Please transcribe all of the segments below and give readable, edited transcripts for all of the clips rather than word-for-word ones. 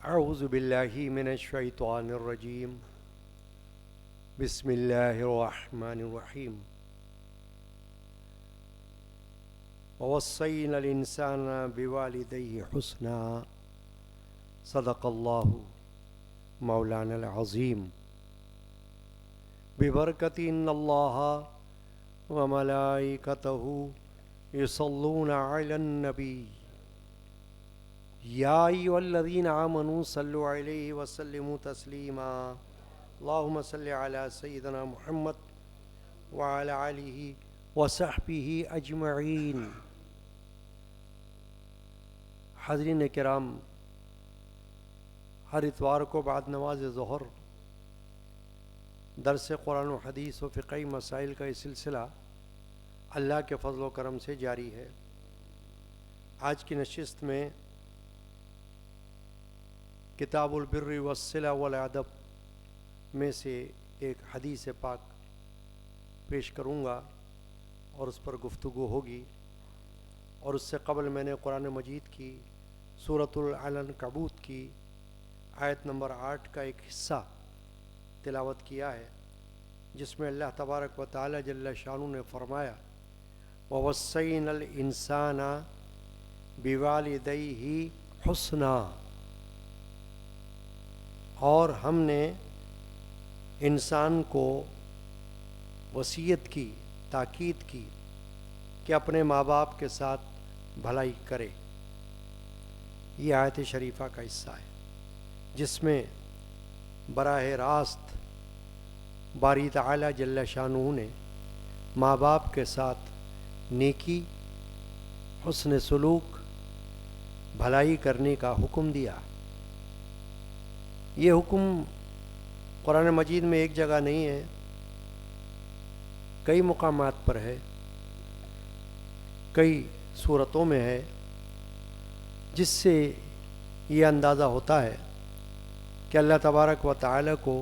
اعوذ باللہ من الشیطان الرجیم بسم اللہ الرحمن الرحیم ووصینا الانسان بوالدیہ حسنا صدق اللہ مولانا العظیم ببرکت ان اللہ وملائکتہ یصلون علی النبی یا ایھا الذین آمنوا صلوا علیہ وسلموا تسلیما اللہم صلی علی سیدنا محمد وعلی آلہ وصحبہ اجمعین۔ حاضرین کرام، ہر اتوار کو بعد نماز ظہر درس قرآن و حدیث و فقہی مسائل کا یہ سلسلہ اللہ کے فضل و کرم سے جاری ہے۔ آج کی نشست میں کتاب البر والصلہ والادب میں سے ایک حدیث پاک پیش کروں گا اور اس پر گفتگو ہوگی، اور اس سے قبل میں نے قرآن مجید کی سورۃ العنکبوت کی آیت نمبر 8 کا ایک حصہ تلاوت کیا ہے، جس میں اللہ تبارک و تعالی جل شانہ نے فرمایا وَوَصَّيْنَا الْإِنسَانَ بِوَالِدَيْهِ حُسْنًا، اور ہم نے انسان کو وصیت کی، تاکید کی کہ اپنے ماں باپ کے ساتھ بھلائی کرے۔ یہ آیت شریفہ کا حصہ ہے، جس میں براہ راست باری تعالی جل شانہ نے ماں باپ کے ساتھ نیکی، حسن سلوک، بھلائی کرنے کا حکم دیا۔ یہ حکم قرآن مجید میں ایک جگہ نہیں ہے، کئی مقامات پر ہے، کئی صورتوں میں ہے، جس سے یہ اندازہ ہوتا ہے کہ اللہ تبارک و تعالی کو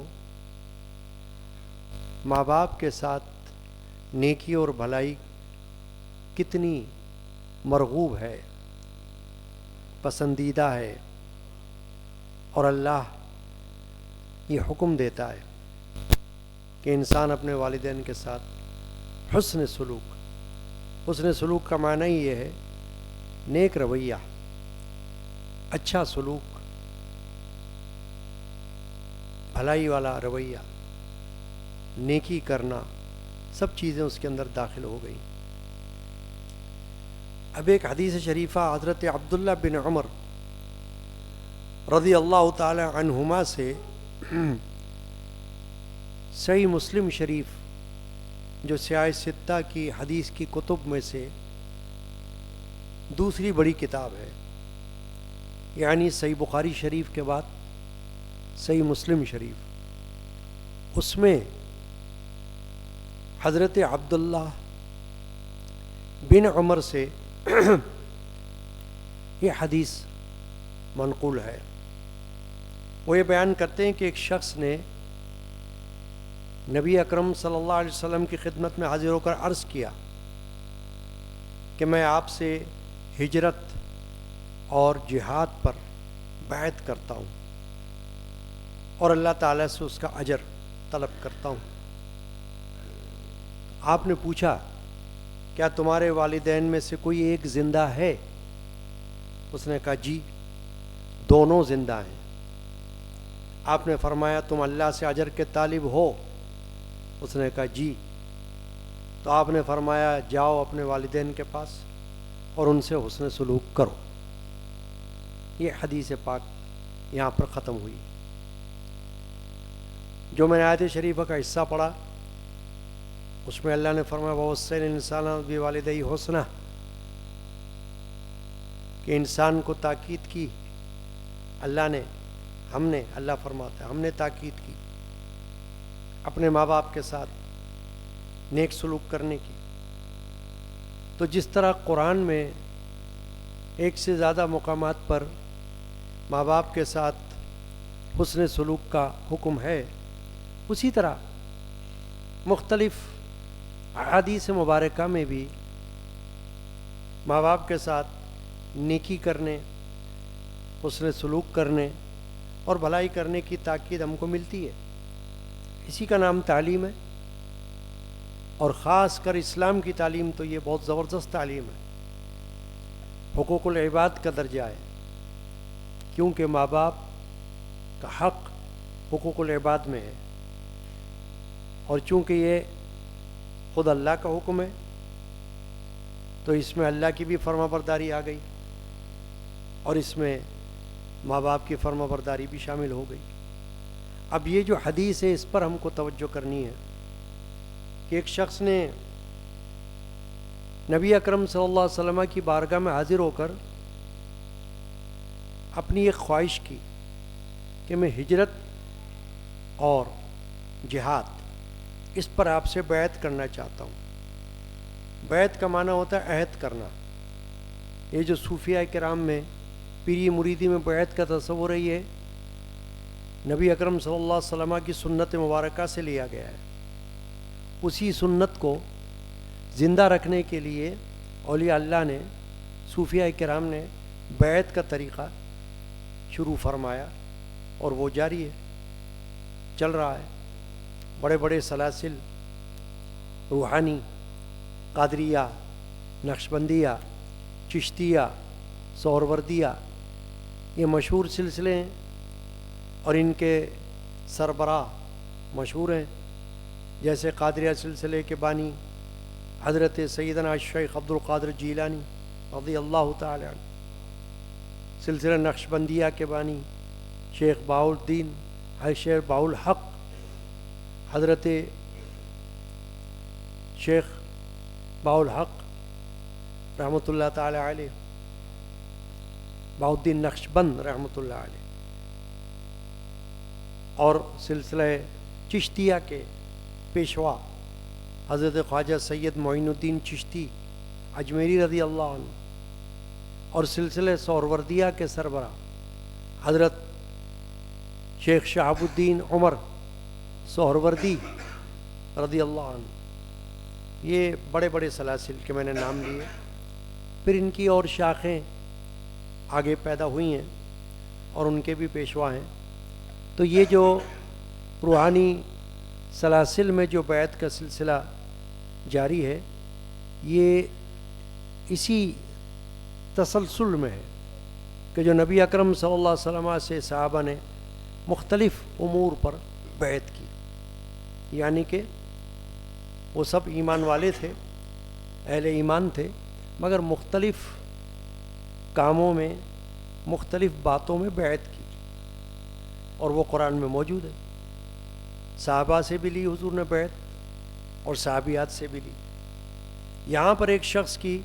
ماں باپ کے ساتھ نیکی اور بھلائی کتنی مرغوب ہے، پسندیدہ ہے، اور اللہ یہ حکم دیتا ہے کہ انسان اپنے والدین کے ساتھ حسن سلوک کا معنی ہی یہ ہے نیک رویہ، اچھا سلوک، بھلائی والا رویہ، نیکی کرنا، سب چیزیں اس کے اندر داخل ہو گئی۔ اب ایک حدیث شریفہ حضرت عبداللہ بن عمر رضی اللہ تعالی عنہما سے صحیح مسلم شریف، جو سیاہ ستہ کی حدیث کی کتب میں سے دوسری بڑی کتاب ہے، یعنی صحیح بخاری شریف کے بعد صحیح مسلم شریف، اس میں حضرت عبداللہ بن عمر سے یہ حدیث منقول ہے۔ وہ یہ بیان کرتے ہیں کہ ایک شخص نے نبی اکرم صلی اللہ علیہ وسلم کی خدمت میں حاضر ہو کر عرض کیا کہ میں آپ سے ہجرت اور جہاد پر بیعت کرتا ہوں اور اللہ تعالیٰ سے اس کا اجر طلب کرتا ہوں۔ آپ نے پوچھا کیا تمہارے والدین میں سے کوئی ایک زندہ ہے؟ اس نے کہا جی، دونوں زندہ ہیں۔ آپ نے فرمایا تم اللہ سے اجر کے طالب ہو؟ اس نے کہا جی۔ تو آپ نے فرمایا جاؤ اپنے والدین کے پاس اور ان سے حسن سلوک کرو۔ یہ حدیث پاک یہاں پر ختم ہوئی۔ جو میں نے آیت شریفہ کا حصہ پڑھا، اس میں اللہ نے فرمایا وَوَصَّيْنَا الْإِنسَانَ بِوَالِدَيْهِ حُسْنًا، کہ انسان کو تاکید کی اللہ فرماتا ہے ہم نے تاکید کی اپنے ماں باپ کے ساتھ نیک سلوک کرنے کی۔ تو جس طرح قرآن میں ایک سے زیادہ مقامات پر ماں باپ کے ساتھ حسن سلوک کا حکم ہے، اسی طرح مختلف احادیث مبارکہ میں بھی ماں باپ کے ساتھ نیکی کرنے، حسن سلوک کرنے، اور بھلائی کرنے کی تاکید ہم کو ملتی ہے۔ اسی کا نام تعلیم ہے، اور خاص کر اسلام کی تعلیم تو یہ بہت زبردست تعلیم ہے، حقوق العباد کا درجہ ہے، کیونکہ ماں باپ کا حق حقوق العباد میں ہے، اور چونکہ یہ خود اللہ کا حکم ہے تو اس میں اللہ کی بھی فرما برداری آ گئی، اور اس میں ماں باپ کی فرما برداری بھی شامل ہو گئی۔ اب یہ جو حدیث ہے اس پر ہم کو توجہ کرنی ہے کہ ایک شخص نے نبی اکرم صلی اللہ علیہ وسلم کی بارگاہ میں حاضر ہو کر اپنی ایک خواہش کی کہ میں ہجرت اور جہاد اس پر آپ سے بیعت کرنا چاہتا ہوں۔ بیعت کا معنی ہوتا ہے عہد کرنا۔ یہ جو صوفیہ کرام میں پیری مریدی میں بیعت کا تصور ہے، یہ نبی اکرم صلی اللہ علیہ وسلم کی سنت مبارکہ سے لیا گیا ہے۔ اسی سنت کو زندہ رکھنے کے لیے اولیاء اللہ نے، صوفیہ کرام نے بیعت کا طریقہ شروع فرمایا، اور وہ جاری ہے، چل رہا ہے۔ بڑے بڑے سلاسل روحانی، قادریہ، نقشبندیہ، چشتیہ، سہروردیہ، یہ مشہور سلسلے ہیں، اور ان کے سربراہ مشہور ہیں، جیسے قادریہ سلسلے کے بانی حضرت سیدنا شیخ عبد القادر جیلانی رضی اللہ تعالی عنہ، سلسلہ نقشبندیہ کے بانی شیخ بہاؤالدین شیخ بہاءالحق حضرت شیخ بہاءالحق رحمۃ اللہ تعالی علیہ، بہاؤالدین نقشبند رحمۃ اللہ علیہ، اور سلسلہ چشتیہ کے پیشوا حضرت خواجہ سید معین الدین چشتی اجمیری رضی اللہ عنہ، اور سلسلہ سہروردیہ کے سربراہ حضرت شیخ شہاب الدین عمر سہروردی رضی اللہ عنہ۔ یہ بڑے بڑے سلاسل کے میں نے نام لیے، پھر ان کی اور شاخیں آگے پیدا ہوئی ہیں اور ان کے بھی پیشوا ہیں۔ تو یہ جو روحانی سلاسل میں جو بیعت کا سلسلہ جاری ہے، یہ اسی تسلسل میں ہے کہ جو نبی اکرم صلی اللہ علیہ وسلم سے صحابہ نے مختلف امور پر بیعت کی، یعنی کہ وہ سب ایمان والے تھے، اہل ایمان تھے، مگر مختلف کاموں میں، مختلف باتوں میں بیعت کی، اور وہ قرآن میں موجود ہے۔ صحابہ سے بھی لی حضور نے بیعت، اور صحابیات سے بھی لی۔ یہاں پر ایک شخص کی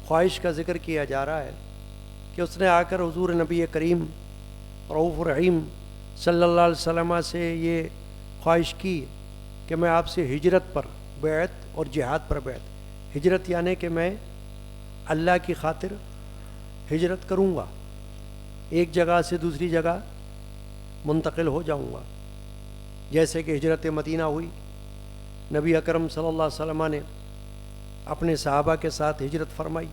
خواہش کا ذکر کیا جا رہا ہے کہ اس نے آ کر حضور نبی کریم رؤوف الرحیم صلی اللہ علیہ وسلم سے یہ خواہش کی کہ میں آپ سے ہجرت پر بیعت اور جہاد پر بیعت، ہجرت یعنی کہ میں اللہ کی خاطر ہجرت کروں گا، ایک جگہ سے دوسری جگہ منتقل ہو جاؤں گا، جیسے کہ ہجرت مدینہ ہوئی۔ نبی اکرم صلی اللہ علیہ وسلم نے اپنے صحابہ کے ساتھ ہجرت فرمائی۔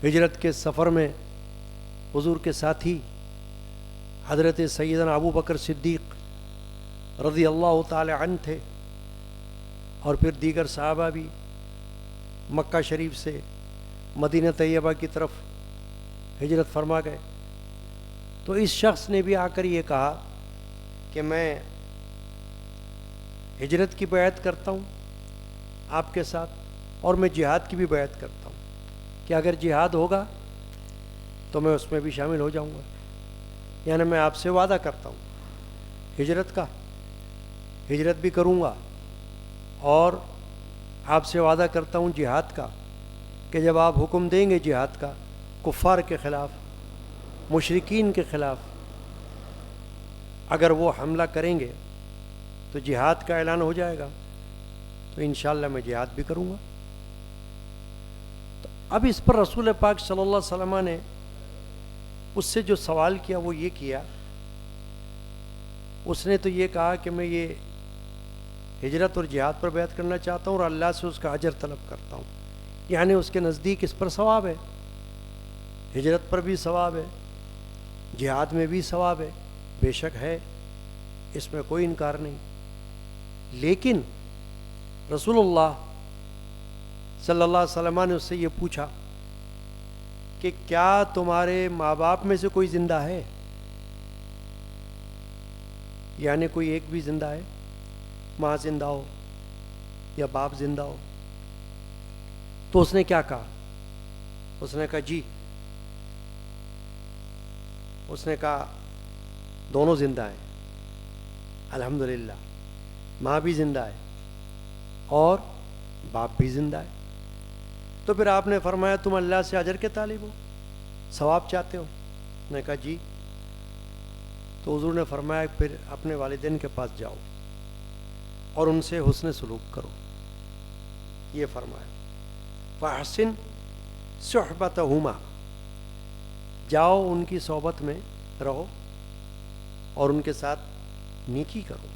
ہجرت کے سفر میں حضور کے ساتھی حضرت سیدنا ابو بکر صدیق رضی اللہ تعالی عنہ تھے، اور پھر دیگر صحابہ بھی مکہ شریف سے مدینہ طیبہ کی طرف ہجرت فرما گئے۔ تو اس شخص نے بھی آ کر یہ کہا کہ میں ہجرت کی بیعت کرتا ہوں آپ کے ساتھ، اور میں جہاد کی بھی بیعت کرتا ہوں کہ اگر جہاد ہوگا تو میں اس میں بھی شامل ہو جاؤں گا، یعنی میں آپ سے وعدہ کرتا ہوں ہجرت کا، ہجرت بھی کروں گا، اور آپ سے وعدہ کرتا ہوں جہاد کا کہ جب آپ حکم دیں گے جہاد کا کفار کے خلاف، مشرکین کے خلاف، اگر وہ حملہ کریں گے تو جہاد کا اعلان ہو جائے گا، تو انشاءاللہ میں جہاد بھی کروں گا۔ تو اب اس پر رسول پاک صلی اللہ علیہ وسلم نے اس سے جو سوال کیا وہ یہ کیا، اس نے تو یہ کہا کہ میں یہ ہجرت اور جہاد پر بیعت کرنا چاہتا ہوں اور اللہ سے اس کا اجر طلب کرتا ہوں، یعنی اس کے نزدیک اس پر ثواب ہے، ہجرت پر بھی ثواب ہے، جہاد میں بھی ثواب ہے، بے شک ہے، اس میں کوئی انکار نہیں، لیکن رسول اللہ صلی اللہ علیہ وسلم نے اس سے یہ پوچھا کہ کیا تمہارے ماں باپ میں سے کوئی زندہ ہے؟ یعنی کوئی ایک بھی زندہ ہے، ماں زندہ ہو یا باپ زندہ ہو؟ تو اس نے کیا کہا؟ اس نے کہا جی، اس نے کہا دونوں زندہ ہیں الحمدللہ، ماں بھی زندہ ہے اور باپ بھی زندہ ہے۔ تو پھر آپ نے فرمایا تم اللہ سے اجر کے طالب ہو، ثواب چاہتے ہو؟ اس نے کہا جی۔ تو حضور نے فرمایا پھر اپنے والدین کے پاس جاؤ اور ان سے حسن سلوک کرو، یہ فرمایا فَأَحْسِنْ صُحْبَتَهُمَا، جاؤ ان کی صحبت میں رہو اور ان کے ساتھ نیکی کرو،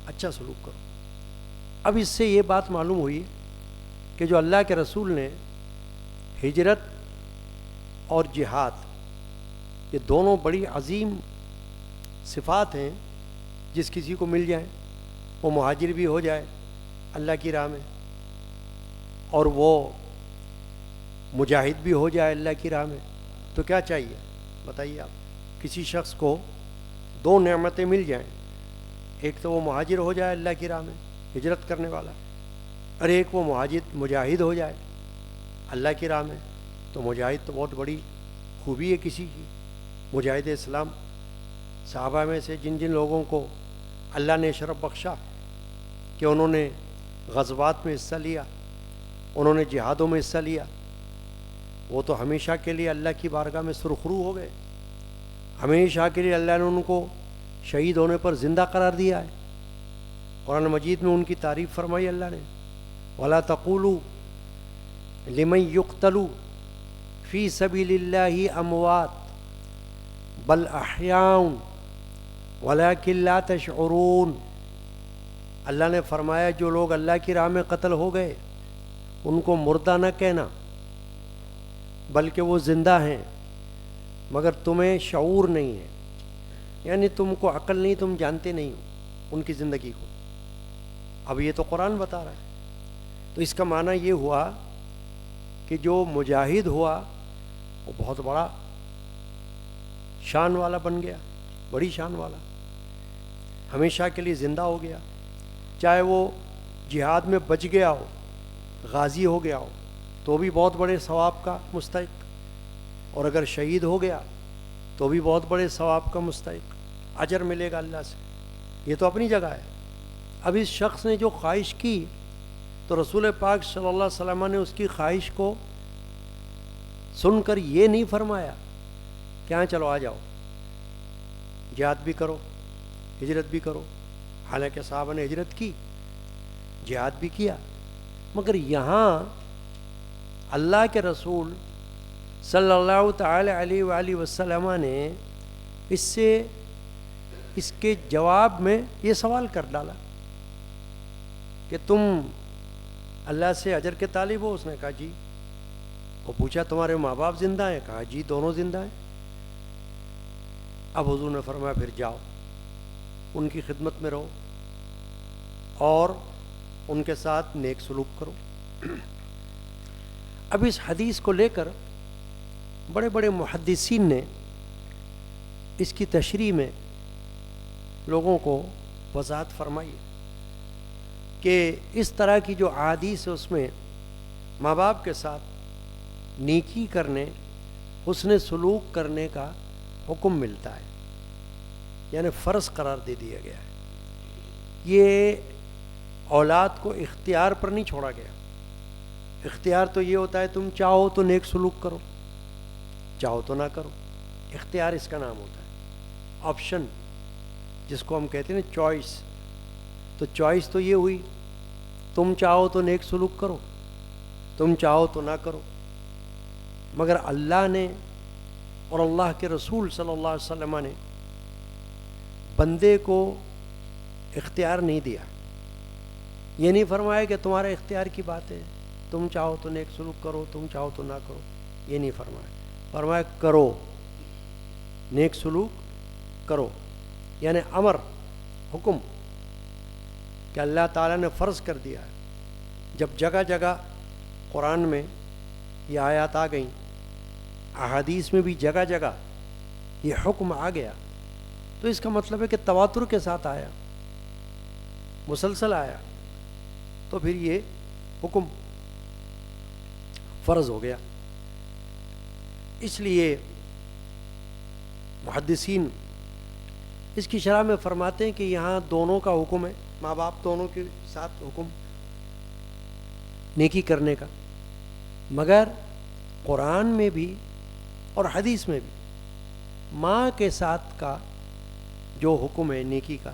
اچھا سلوک کرو۔ اب اس سے یہ بات معلوم ہوئی کہ جو اللہ کے رسول نے ہجرت اور جہاد، یہ دونوں بڑی عظیم صفات ہیں، جس کسی کو مل جائیں، وہ مہاجر بھی ہو جائے اللہ کی راہ میں اور وہ مجاہد بھی ہو جائے اللہ کی راہ میں، تو کیا چاہیے بتائیے آپ؟ کسی شخص کو دو نعمتیں مل جائیں، ایک تو وہ مہاجر ہو جائے اللہ کی راہ میں ہجرت کرنے والا، اور ایک وہ مجاہد ہو جائے اللہ کی راہ میں، تو مجاہد تو بہت بڑی خوبی ہے کسی کی۔ مجاہد اسلام صحابہ میں سے جن جن لوگوں کو اللہ نے شرف بخشا کہ انہوں نے غزوات میں حصہ لیا، انہوں نے جہادوں میں حصہ لیا، وہ تو ہمیشہ کے لیے اللہ کی بارگاہ میں سرخرو ہو گئے، ہمیشہ کے لیے اللہ نے ان کو شہید ہونے پر زندہ قرار دیا ہے۔ قرآن مجید میں ان کی تعریف فرمائی اللہ نے، وَلَا تَقُولُوا لِمَن يُقْتَلُ فِي سَبِيلِ اللَّهِ أَمْوَاتٌ بَلْ أَحْيَاءٌ وَلَكِنْ لَا تَشْعُرُونَ۔ اللہ نے فرمایا جو لوگ اللہ کی راہ میں قتل ہو گئے ان کو مردہ نہ کہنا، بلکہ وہ زندہ ہیں، مگر تمہیں شعور نہیں ہے، یعنی تم کو عقل نہیں، تم جانتے نہیں ہو ان کی زندگی کو۔ اب یہ تو قرآن بتا رہا ہے، تو اس کا معنی یہ ہوا کہ جو مجاہد ہوا وہ بہت بڑا شان والا بن گیا، بڑی شان والا، ہمیشہ کے لیے زندہ ہو گیا، چاہے وہ جہاد میں بچ گیا ہو، غازی ہو گیا ہو تو بھی بہت بڑے ثواب کا مستحق، اور اگر شہید ہو گیا تو بھی بہت بڑے ثواب کا مستحق، اجر ملے گا اللہ سے۔ یہ تو اپنی جگہ ہے۔ اب اس شخص نے جو خواہش کی تو رسول پاک صلی اللہ علیہ وسلم نے اس کی خواہش کو سن کر یہ نہیں فرمایا کہ ہاں چلو آ جاؤ جہاد بھی کرو ہجرت بھی کرو، حالانکہ صحابہ نے ہجرت کی، جہاد بھی کیا، مگر یہاں اللہ کے رسول صلی اللہ تعالی علیہ وآلہ وسلم نے اس کے جواب میں یہ سوال کر ڈالا کہ تم اللہ سے اجر کے طالب ہو؟ اس نے کہا جی۔ وہ پوچھا تمہارے ماں باپ زندہ ہیں؟ کہا جی دونوں زندہ ہیں۔ اب حضور نے فرمایا پھر جاؤ ان کی خدمت میں رہو اور ان کے ساتھ نیک سلوک کرو۔ اب اس حدیث کو لے کر بڑے بڑے محدثین نے اس کی تشریح میں لوگوں کو وضاحت فرمائی کہ اس طرح کی جو احادیث ہے اس میں ماں باپ کے ساتھ نیکی کرنے، حسن سلوک کرنے کا حکم ملتا ہے، یعنی فرض قرار دے دیا گیا ہے۔ یہ اولاد کو اختیار پر نہیں چھوڑا گیا۔ اختیار تو یہ ہوتا ہے تم چاہو تو نیک سلوک کرو، چاہو تو نہ کرو، اختیار اس کا نام ہوتا ہے، آپشن جس کو ہم کہتے ہیں نا چوائس۔ تو چوائس تو یہ ہوئی تم چاہو تو نیک سلوک کرو، تم چاہو تو نہ کرو، مگر اللہ نے اور اللہ کے رسول صلی اللہ علیہ وسلم نے بندے کو اختیار نہیں دیا۔ یہ نہیں فرمایا کہ تمہارا اختیار کی بات ہے، تم چاہو تو نیک سلوک کرو، تم چاہو تو نہ کرو، یہ نہیں فرمایا۔ فرمایا کرو، نیک سلوک کرو۔ یعنی امر، حکم کہ اللہ تعالیٰ نے فرض کر دیا ہے. جب جگہ جگہ قرآن میں یہ آیات آ گئیں، احادیث میں بھی جگہ جگہ یہ حکم آ گیا، تو اس کا مطلب ہے کہ تواتر کے ساتھ آیا، مسلسل آیا، تو پھر یہ حکم فرض ہو گیا. اس لیے محدثین اس کی شرح میں فرماتے ہیں کہ یہاں دونوں کا حکم ہے، ماں باپ دونوں کے ساتھ حکم نیکی کرنے کا، مگر قرآن میں بھی اور حدیث میں بھی ماں کے ساتھ کا جو حکم ہے نیکی کا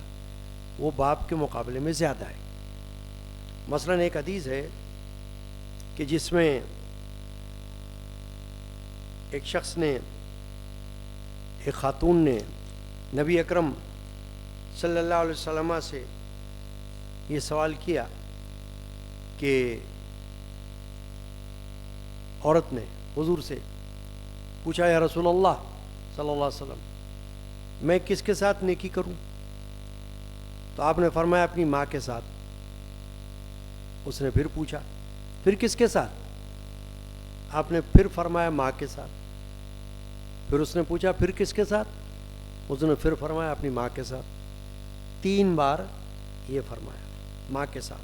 وہ باپ کے مقابلے میں زیادہ ہے. مثلا ایک حدیث ہے کہ جس میں ایک شخص نے، ایک خاتون نے نبی اکرم صلی اللہ علیہ وسلم سے یہ سوال کیا کہ عورت نے حضور سے پوچھا، یا رسول اللہ صلی اللہ علیہ وسلم میں کس کے ساتھ نیکی کروں؟ تو آپ نے فرمایا اپنی ماں کے ساتھ. اس نے پھر پوچھا پھر کس کے ساتھ؟ آپ نے پھر فرمایا ماں کے ساتھ. پھر اس نے پوچھا پھر کس کے ساتھ؟ اس نے پھر فرمایا اپنی ماں کے ساتھ. 3 بار یہ فرمایا ماں کے ساتھ.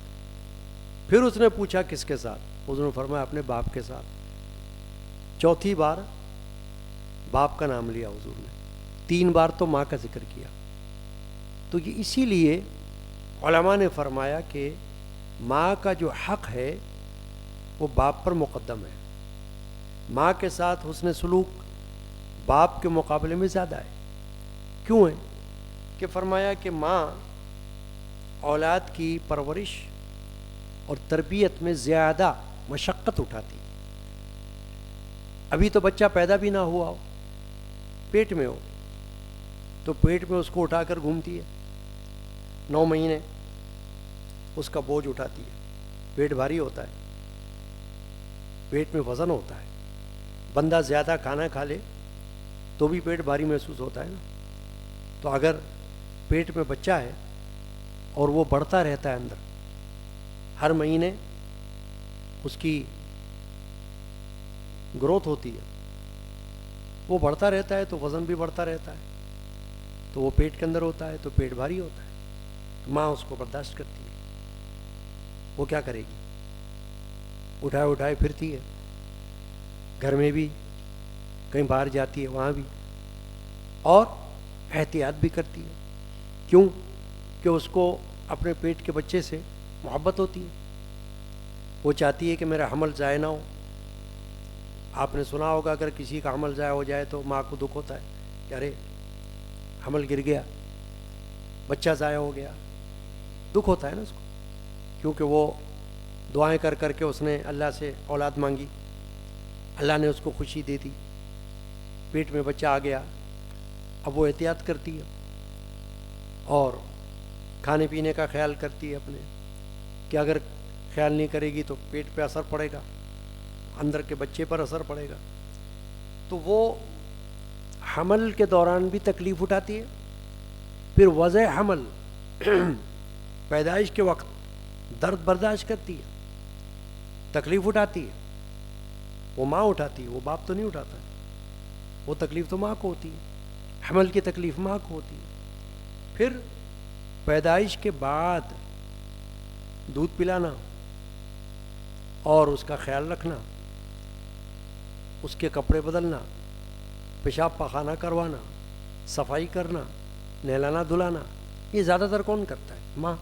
پھر اس نے پوچھا کس کے ساتھ؟ اس نے فرمایا اپنے باپ کے ساتھ. 4تھی بار باپ کا نام لیا حضور نے، 3 بار تو ماں کا ذکر کیا. تو یہ اسی لیے علماء نے فرمایا کہ ماں کا جو حق ہے وہ باپ پر مقدم ہے. ماں کے ساتھ حسن سلوک باپ کے مقابلے میں زیادہ ہے. کیوں ہے؟ کہ فرمایا کہ ماں اولاد کی پرورش اور تربیت میں زیادہ مشقت اٹھاتی. ابھی تو بچہ پیدا بھی نہ ہوا ہو، پیٹ میں ہو، تو پیٹ میں اس کو اٹھا کر گھومتی ہے، 9 مہینے اس کا بوجھ اٹھاتی ہے، پیٹ بھاری ہوتا ہے، پیٹ میں وزن ہوتا ہے. بندہ زیادہ کھانا کھا لے تو بھی پیٹ بھاری محسوس ہوتا ہے نا. تو اگر پیٹ میں بچہ ہے اور وہ بڑھتا رہتا ہے اندر، ہر مہینے اس کی گروتھ ہوتی ہے، وہ بڑھتا رہتا ہے تو وزن بھی بڑھتا رہتا ہے، تو وہ پیٹ کے اندر ہوتا ہے تو پیٹ بھاری ہوتا ہے. تو ماں اس کو برداشت کرتی ہے. وہ کیا کرے گی؟ اٹھائے اٹھائے پھرتی ہے، گھر میں بھی، کہیں باہر جاتی ہے وہاں بھی، اور احتیاط بھی کرتی ہے. کیوں؟ کہ اس کو اپنے پیٹ کے بچے سے محبت ہوتی ہے. وہ چاہتی ہے کہ میرا حمل ضائع نہ ہو. آپ نے سنا ہوگا اگر کسی کا حمل ضائع ہو جائے تو ماں کو دکھ ہوتا ہے کہ ارے حمل گر گیا، بچہ ضائع ہو گیا. دکھ ہوتا ہے نا اس کو، کیونکہ وہ دعائیں کر کر کے اس نے اللہ سے اولاد مانگی، اللہ نے اس کو خوشی دے دی، پیٹ میں بچہ آ گیا. اب وہ احتیاط کرتی ہے اور کھانے پینے کا خیال کرتی ہے اپنے، کہ اگر خیال نہیں کرے گی تو پیٹ پہ اثر پڑے گا، اندر کے بچے پر اثر پڑے گا. تو وہ حمل کے دوران بھی تکلیف اٹھاتی ہے، پھر وضع حمل پیدائش کے وقت درد برداشت کرتی ہے، تکلیف اٹھاتی ہے. وہ ماں اٹھاتی ہے، وہ باپ تو نہیں اٹھاتا. وہ تکلیف تو ماں کو ہوتی ہے، حمل کی تکلیف ماں کو ہوتی ہے. پھر پیدائش کے بعد دودھ پلانا اور اس کا خیال رکھنا، اس کے کپڑے بدلنا، پیشاب پاخانہ کروانا، صفائی کرنا، نہلانا دھلانا، یہ زیادہ تر کون کرتا ہے؟ ماں.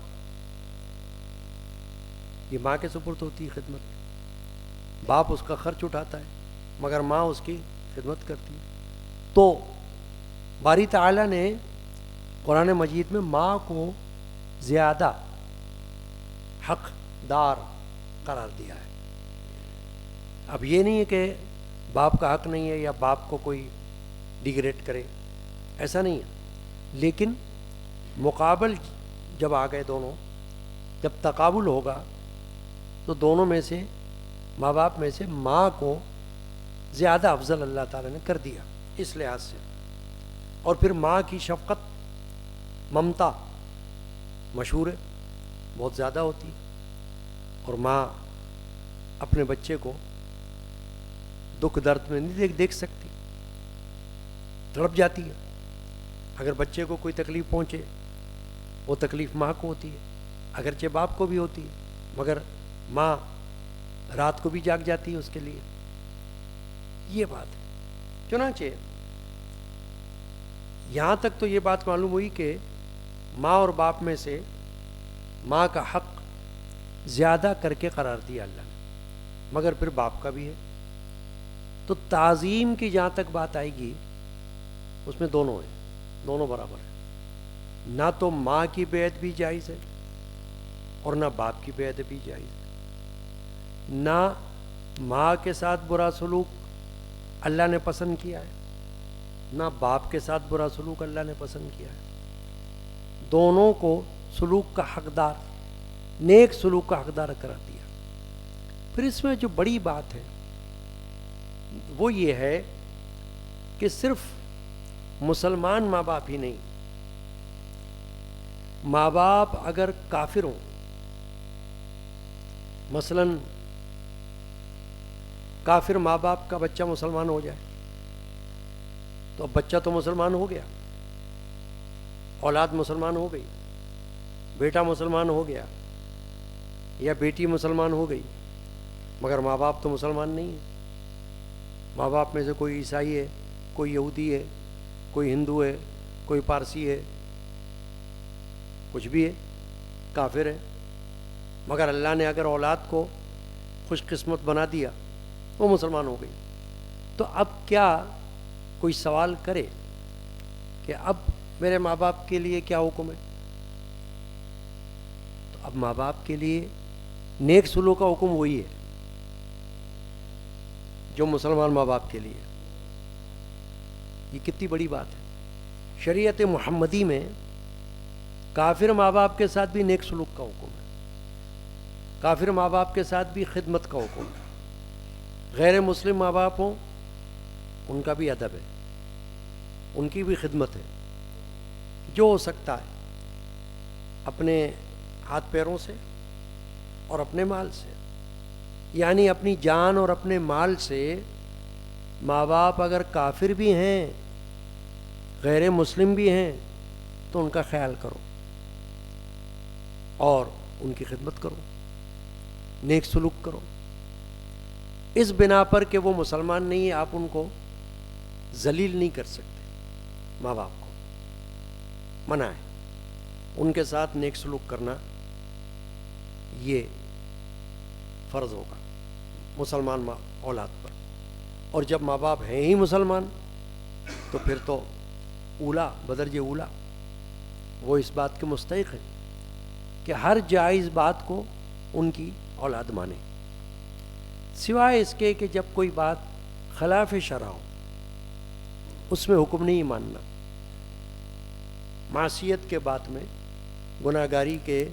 یہ ماں کے سپرد ہوتی ہے خدمت. باپ اس کا خرچ اٹھاتا ہے مگر ماں اس کی خدمت کرتی ہے. تو باری تعالیٰ نے قرآن مجید میں ماں کو زیادہ حق دار قرار دیا ہے. اب یہ نہیں ہے کہ باپ کا حق نہیں ہے یا باپ کو کوئی ڈیگریڈ کرے، ایسا نہیں ہے. لیکن مقابل جب آ گئے دونوں، جب تقابل ہوگا تو دونوں میں سے، ماں باپ میں سے ماں کو زیادہ افضل اللہ تعالیٰ نے کر دیا اس لحاظ سے. اور پھر ماں کی شفقت ممتا مشہور ہے، بہت زیادہ ہوتی ہے، اور ماں اپنے بچے کو دکھ درد میں نہیں دیکھ سکتی، تڑپ جاتی ہے۔ اگر بچے کو کوئی تکلیف پہنچے وہ تکلیف ماں کو ہوتی ہے، اگرچہ باپ کو بھی ہوتی ہے، مگر ماں رات کو بھی جاگ جاتی ہے اس کے لیے۔ یہ بات ہے۔ چنانچہ یہاں تک تو یہ بات معلوم ہوئی کہ ماں اور باپ میں سے ماں کا حق زیادہ کر کے قرار دیا اللہ نے، مگر پھر باپ کا بھی ہے۔ تو تعظیم کی جہاں تک بات آئے گی اس میں دونوں ہیں، دونوں برابر ہیں۔ نہ تو ماں کی بے ادبی جائز ہے اور نہ باپ کی بے ادبی جائز ہے۔ نہ ماں کے ساتھ برا سلوک اللہ نے پسند کیا ہے، نہ باپ کے ساتھ برا سلوک اللہ نے پسند کیا ہے۔ دونوں کو سلوک کا حقدار، نیک سلوک کا حقدار قرار دیا۔ پھر اس میں جو بڑی بات ہے وہ یہ ہے کہ صرف مسلمان ماں باپ ہی نہیں، ماں باپ اگر کافر ہوں، مثلا کافر ماں باپ کا بچہ مسلمان ہو جائے تو اب بچہ تو مسلمان ہو گیا، اولاد مسلمان ہو گئی، بیٹا مسلمان ہو گیا یا بیٹی مسلمان ہو گئی، مگر ماں باپ تو مسلمان نہیں ہے۔ ماں باپ میں سے کوئی عیسائی ہے، کوئی یہودی ہے، کوئی ہندو ہے، کوئی پارسی ہے، کچھ بھی ہے، کافر ہے، مگر اللہ نے اگر اولاد کو خوش قسمت بنا دیا وہ مسلمان ہو گئی۔ تو اب کیا کوئی سوال کرے کہ اب میرے ماں باپ کے لیے کیا حکم ہے؟ تو اب ماں باپ کے لیے نیک سلوک کا حکم وہی ہے جو مسلمان ماں باپ کے لیے۔ یہ کتنی بڑی بات ہے۔ شریعت محمدی میں کافر ماں باپ کے ساتھ بھی نیک سلوک کا حکم ہے، کافر ماں باپ کے ساتھ بھی خدمت کا حکم ہے، غیر مسلم ماں باپ ہوں ان کا بھی ادب ہے، ان کی بھی خدمت ہے، جو ہو سکتا ہے اپنے ہاتھ پیروں سے اور اپنے مال سے، یعنی اپنی جان اور اپنے مال سے ماں باپ اگر کافر بھی ہیں، غیر مسلم بھی ہیں، تو ان کا خیال کرو اور ان کی خدمت کرو، نیک سلوک کرو۔ اس بنا پر کہ وہ مسلمان نہیں ہے آپ ان کو ذلیل نہیں کر سکتے، ماں باپ کو منع ہے، ان کے ساتھ نیک سلوک کرنا یہ فرض ہوگا مسلمان ماں اولاد پر۔ اور جب ماں باپ ہیں ہی مسلمان تو پھر تو اولا بدرجہ اولا وہ اس بات کے مستحق ہیں کہ ہر جائز بات کو ان کی اولاد مانے، سوائے اس کے کہ جب کوئی بات خلاف شرع ہو اس میں حکم نہیں ماننا۔ معصیت کے بات میں، گناہگاری کے،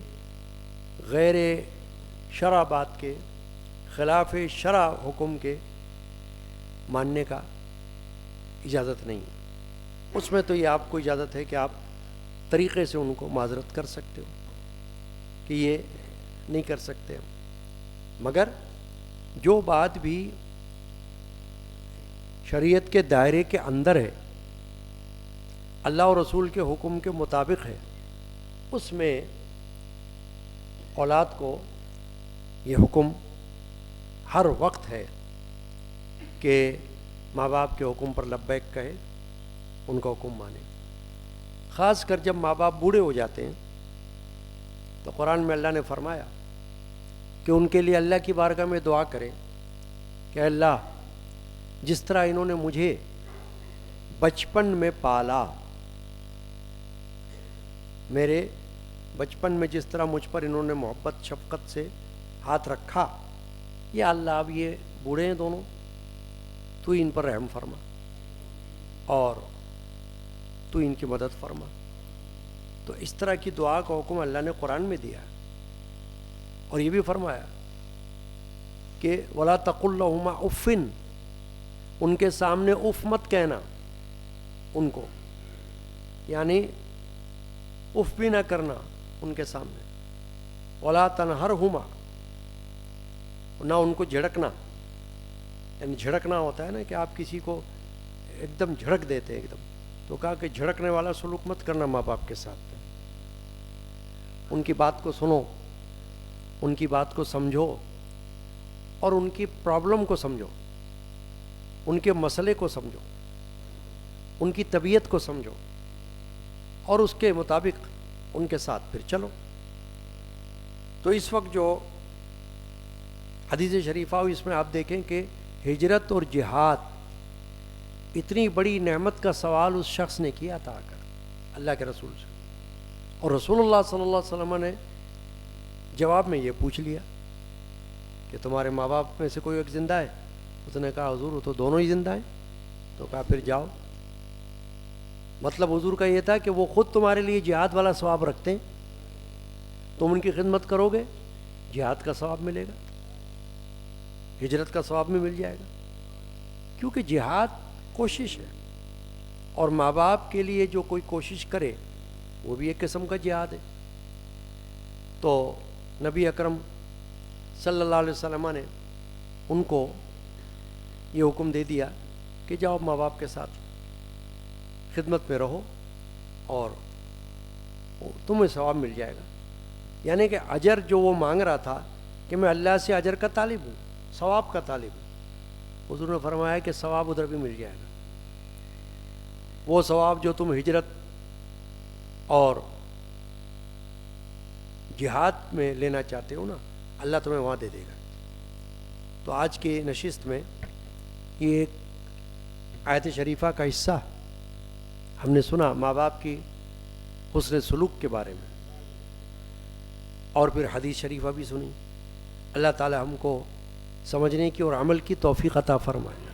غیر شرع بات کے، خلاف شرع حکم کے ماننے کا اجازت نہیں، اس میں تو یہ آپ کو اجازت ہے کہ آپ طریقے سے ان کو معذرت کر سکتے ہو کہ یہ نہیں کر سکتے، مگر جو بات بھی شریعت کے دائرے کے اندر ہے، اللہ اور رسول کے حکم کے مطابق ہے، اس میں اولاد کو یہ حکم ہر وقت ہے کہ ماں باپ کے حکم پر لبیک کہے، ان کا حکم مانے۔ خاص کر جب ماں باپ بوڑھے ہو جاتے ہیں تو قرآن میں اللہ نے فرمایا کہ ان کے لیے اللہ کی بارگاہ میں دعا کرے کہ اللہ جس طرح انہوں نے مجھے بچپن میں پالا، میرے بچپن میں جس طرح مجھ پر انہوں نے محبت شفقت سے ہاتھ رکھا، یا اللہ اب یہ بوڑھے ہیں دونوں، تو ان پر رحم فرما اور تو ان کی مدد فرما۔ تو اس طرح کی دعا کا حکم اللہ نے قرآن میں دیا، اور یہ بھی فرمایا کہ وَلَا تَقُلْ لَهُمَا اُفٍّ، ان کے سامنے اف مت کہنا ان کو، یعنی اف بھی نہ کرنا ان کے سامنے، ولا تنہرہما، نہ ان کو جھڑکنا، یعنی جھڑکنا ہوتا ہے نا کہ آپ کسی کو ایک دم جھڑک دیتے ایک دم، تو کہا کہ جھڑکنے والا سلوک مت کرنا ماں باپ کے ساتھ، ان کی بات کو سنو، ان کی بات کو سمجھو اور ان کی پرابلم کو سمجھو، ان کے مسئلے کو سمجھو، ان کی طبیعت کو سمجھو اور اس کے مطابق ان کے ساتھ پھر چلو۔ تو اس وقت جو حدیث شریفہ ہوئی اس میں آپ دیکھیں کہ ہجرت اور جہاد اتنی بڑی نعمت کا سوال اس شخص نے کیا تھا آ کر اللہ کے رسول سے، اور رسول اللہ صلی اللہ علیہ وسلم نے جواب میں یہ پوچھ لیا کہ تمہارے ماں باپ میں سے کوئی ایک زندہ ہے؟ اس نے کہا حضور وہ تو دونوں ہی زندہ ہیں۔ تو کہا پھر جاؤ۔ مطلب حضور کا یہ تھا کہ وہ خود تمہارے لیے جہاد والا ثواب رکھتے ہیں، تم ان کی خدمت کرو گے جہاد کا ثواب ملے گا، ہجرت کا ثواب بھی مل جائے گا، کیونکہ جہاد کوشش ہے، اور ماں باپ کے لیے جو کوئی کوشش کرے وہ بھی ایک قسم کا جہاد ہے۔ تو نبی اکرم صلی اللہ علیہ وسلم نے ان کو یہ حکم دے دیا کہ جاؤ ماں باپ کے ساتھ خدمت میں رہو اور تمہیں ثواب مل جائے گا۔ یعنی کہ اجر جو وہ مانگ رہا تھا کہ میں اللہ سے اجر کا طالب ہوں، ثواب کا طالب ہوں، حضور نے فرمایا کہ ثواب ادھر بھی مل جائے گا۔ وہ ثواب جو تم ہجرت اور جہاد میں لینا چاہتے ہو نا، اللہ تمہیں وہاں دے دے گا۔ تو آج کی نشست میں یہ ایک آیت شریفہ کا حصہ ہم نے سنا ماں باپ کی حسن سلوک کے بارے میں، اور پھر حدیث شریفہ بھی سنی۔ اللہ تعالی ہم کو سمجھنے کی اور عمل کی توفیق عطا فرمائے۔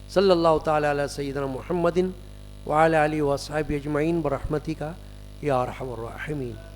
صلی اللہ تعالی علی سیدنا محمد وعلی آلہ وصحبہ اجمعین برحمتک یا ارحم الراحمین۔